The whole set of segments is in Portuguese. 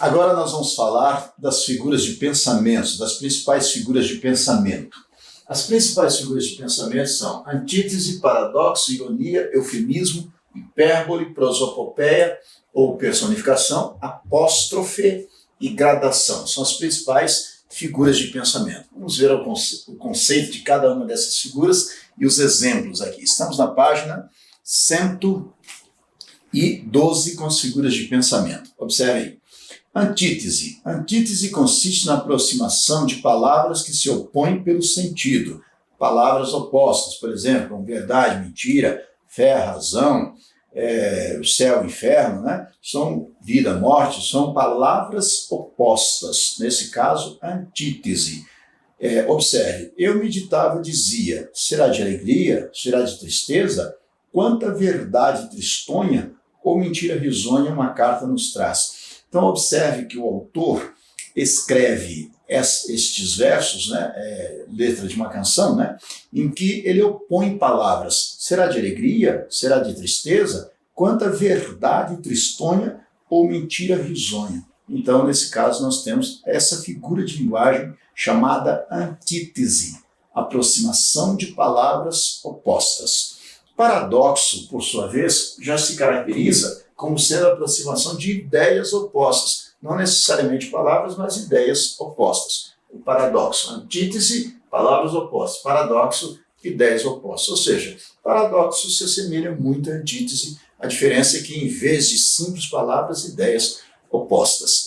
Agora nós vamos falar das figuras de pensamento, das principais figuras de pensamento. As principais figuras de pensamento são antítese, paradoxo, ironia, eufemismo, hipérbole, prosopopeia ou personificação, apóstrofe e gradação. São as principais figuras de pensamento. Vamos ver o conceito de cada uma dessas figuras e os exemplos aqui. Estamos na página 112 com as figuras de pensamento. Observe aí. Antítese. Antítese consiste na aproximação de palavras que se opõem pelo sentido. Palavras opostas, por exemplo, como verdade, mentira, fé, razão, céu, inferno, né? São vida, morte, são palavras opostas. Nesse caso, antítese. Observe, eu meditava e dizia, será de alegria, será de tristeza? Quanta verdade tristonha ou mentira risonha uma carta nos traz. Então, observe que o autor escreve estes versos, né, letra de uma canção, né, em que ele opõe palavras. Será de alegria? Será de tristeza? Quanta verdade tristonha ou mentira risonha. Então, nesse caso, nós temos essa figura de linguagem chamada antítese, aproximação de palavras opostas. Paradoxo, por sua vez, já se caracteriza como sendo a aproximação de ideias opostas, não necessariamente palavras, mas ideias opostas. O paradoxo, antítese, palavras opostas, paradoxo, ideias opostas. Ou seja, paradoxo se assemelha muito à antítese, a diferença é que em vez de simples palavras, ideias opostas.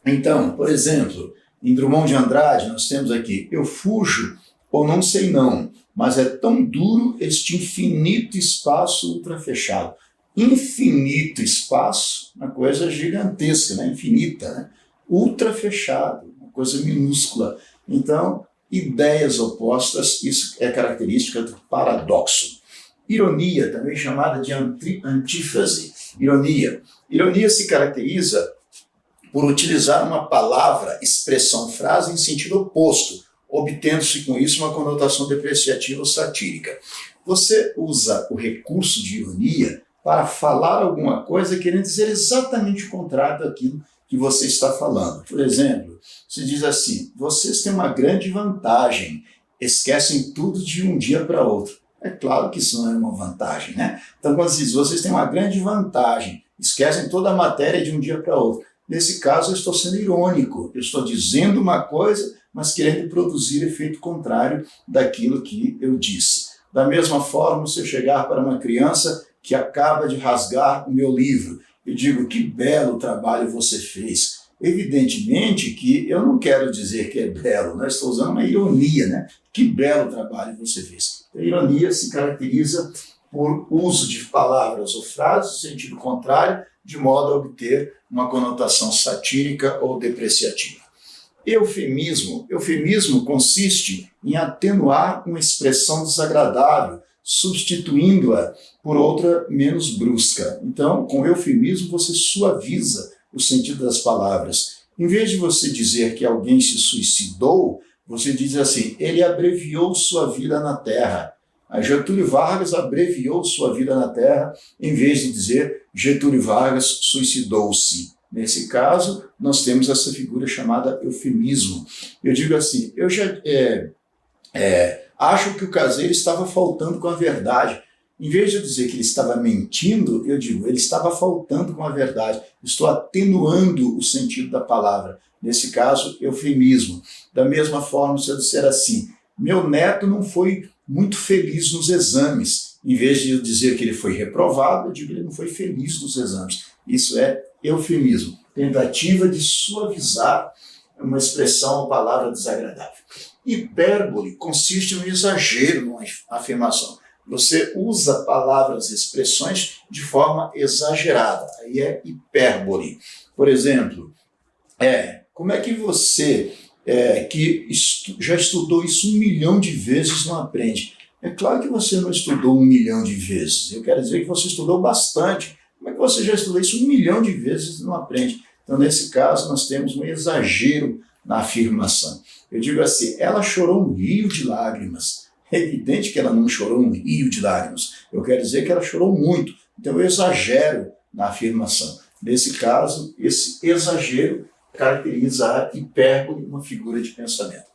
Então, por exemplo, em Drummond de Andrade nós temos aqui, eu fujo ou não sei não, mas é tão duro este infinito espaço ultrafechado. Infinito espaço, uma coisa gigantesca, né? Infinita, né? Ultra fechado, uma coisa minúscula. Então, ideias opostas, isso é característica do paradoxo. Ironia, também chamada de antífrase. Ironia. Ironia se caracteriza por utilizar uma palavra, expressão, frase em sentido oposto, obtendo-se com isso uma conotação depreciativa ou satírica. Você usa o recurso de ironia para falar alguma coisa querendo dizer exatamente o contrário daquilo que você está falando. Por exemplo, se diz assim, vocês têm uma grande vantagem, esquecem tudo de um dia para outro. É claro que isso não é uma vantagem, né? Então, quando se diz, vocês têm uma grande vantagem, esquecem toda a matéria de um dia para outro. Nesse caso, eu estou sendo irônico, eu estou dizendo uma coisa, mas querendo produzir efeito contrário daquilo que eu disse. Da mesma forma, se eu chegar para uma criança que acaba de rasgar o meu livro, eu digo, que belo trabalho você fez. Evidentemente que eu não quero dizer que é belo, né? Estou usando uma ironia, né? Que belo trabalho você fez. A ironia se caracteriza por uso de palavras ou frases no sentido contrário, de modo a obter uma conotação satírica ou depreciativa. Eufemismo. Eufemismo consiste em atenuar uma expressão desagradável, substituindo-a por outra menos brusca. Então, com eufemismo, você suaviza o sentido das palavras. Em vez de você dizer que alguém se suicidou, você diz assim, ele abreviou sua vida na Terra. A Getúlio Vargas abreviou sua vida na Terra, em vez de dizer Getúlio Vargas suicidou-se. Nesse caso, nós temos essa figura chamada eufemismo. Eu digo assim, eu já acho que o caseiro estava faltando com a verdade. Em vez de eu dizer que ele estava mentindo, eu digo, ele estava faltando com a verdade. Estou atenuando o sentido da palavra. Nesse caso, eufemismo. Da mesma forma, se eu disser assim, meu neto não foi muito feliz nos exames. Em vez de eu dizer que ele foi reprovado, eu digo que ele não foi feliz nos exames. Isso é eufemismo. Tentativa de suavizar uma expressão ou palavra desagradável. Hipérbole consiste no exagero numa afirmação. Você usa palavras e expressões de forma exagerada. Aí é hipérbole. Por exemplo, como é que você, que já estudou isso 1 milhão de vezes, não aprende? É claro que você não estudou 1 milhão de vezes. Eu quero dizer que você estudou bastante. Como é que você já estudou isso 1 milhão de vezes e não aprende? Então, nesse caso, nós temos um exagero na afirmação. Eu digo assim, ela chorou um rio de lágrimas. É evidente que ela não chorou um rio de lágrimas. Eu quero dizer que ela chorou muito. Então eu exagero na afirmação. Nesse caso, esse exagero caracteriza a hipérbole, uma figura de pensamento.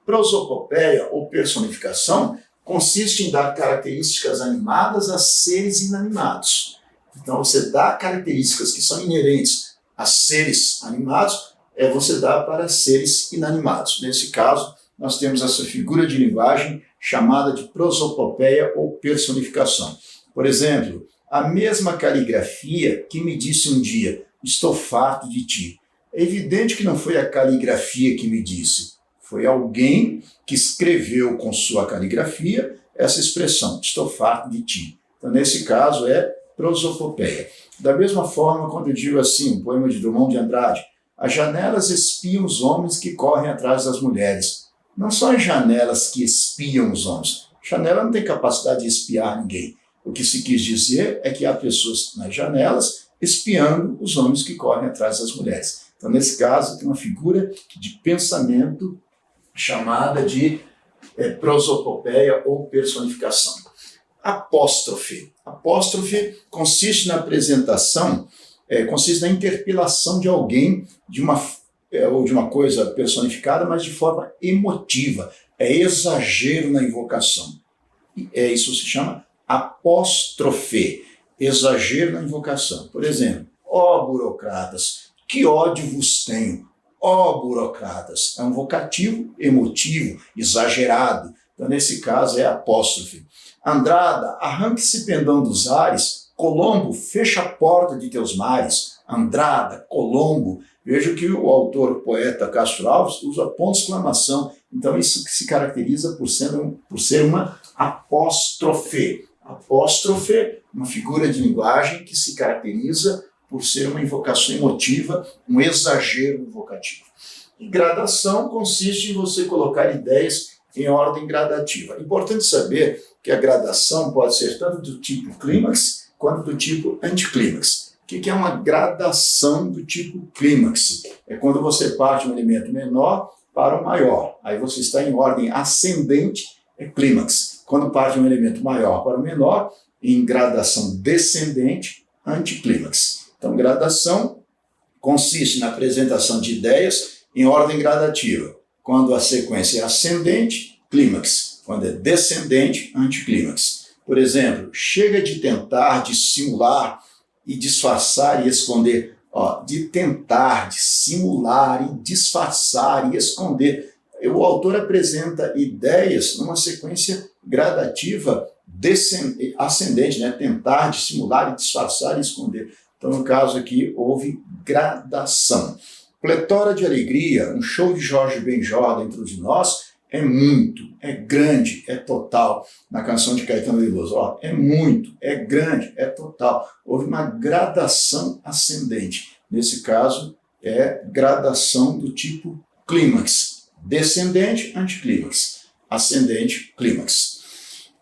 Prosopopeia, ou personificação, consiste em dar características animadas a seres inanimados. Então, você dá características que são inerentes a seres animados, você dá para seres inanimados. Nesse caso, nós temos essa figura de linguagem chamada de prosopopeia ou personificação. Por exemplo, a mesma caligrafia que me disse um dia, estou farto de ti. É evidente que não foi a caligrafia que me disse, foi alguém que escreveu com sua caligrafia essa expressão, estou farto de ti. Então, nesse caso, é prosopopeia. Da mesma forma, quando eu digo assim, um poema de Drummond de Andrade, as janelas espiam os homens que correm atrás das mulheres. Não são as janelas que espiam os homens. A janela não tem capacidade de espiar ninguém. O que se quis dizer é que há pessoas nas janelas espiando os homens que correm atrás das mulheres. Então, nesse caso, tem uma figura de pensamento chamada de prosopopeia ou personificação. Apóstrofe. Apóstrofe consiste na apresentação, consiste na interpelação de alguém ou de uma coisa personificada, mas de forma emotiva. É exagero na invocação. Isso se chama apóstrofe, exagero na invocação. Por exemplo, ó burocratas, que ódio vos tenho. Ó burocratas, é um vocativo emotivo, exagerado. Então, nesse caso, é apóstrofe. Andrada, arranque-se pendão dos ares. Colombo, fecha a porta de teus mares. Andrada, Colombo. Veja que o autor, o poeta Castro Alves, usa ponto de exclamação. Então, isso se caracteriza por ser uma apóstrofe. Apóstrofe, uma figura de linguagem que se caracteriza por ser uma invocação emotiva, um exagero invocativo. E gradação consiste em você colocar ideias em ordem gradativa. É importante saber que a gradação pode ser tanto do tipo clímax quanto do tipo anticlímax. O que é uma gradação do tipo clímax? É quando você parte um elemento menor para o maior. Aí você está em ordem ascendente, é clímax. Quando parte um elemento maior para o menor, em gradação descendente, anticlímax. Então, gradação consiste na apresentação de ideias em ordem gradativa. Quando a sequência é ascendente, clímax. Quando é descendente, anticlímax. Por exemplo, chega de tentar dissimular e disfarçar e esconder. De tentar, dissimular e disfarçar e esconder. O autor apresenta ideias numa sequência gradativa ascendente, né? Tentar, dissimular e disfarçar e esconder. Então, no caso aqui, houve gradação. Pletora de alegria, um show de Jorge Benjor dentro de nós, é muito, é grande, é total. Na canção de Caetano Veloso, é muito, é grande, é total. Houve uma gradação ascendente. Nesse caso, é gradação do tipo clímax. Descendente, anticlímax. Ascendente, clímax.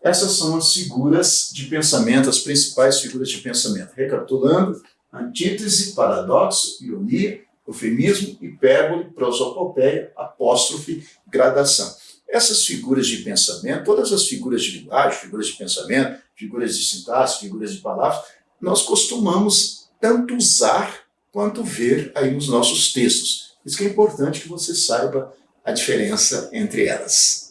Essas são as figuras de pensamento, as principais figuras de pensamento. Recapitulando, antítese, paradoxo, ironia, eufemismo, hipérbole, prosopopeia, apóstrofe, gradação. Essas figuras de pensamento, todas as figuras de linguagem, figuras de pensamento, figuras de sintaxe, figuras de palavras, nós costumamos tanto usar quanto ver aí nos nossos textos. Isso que é importante que você saiba a diferença entre elas.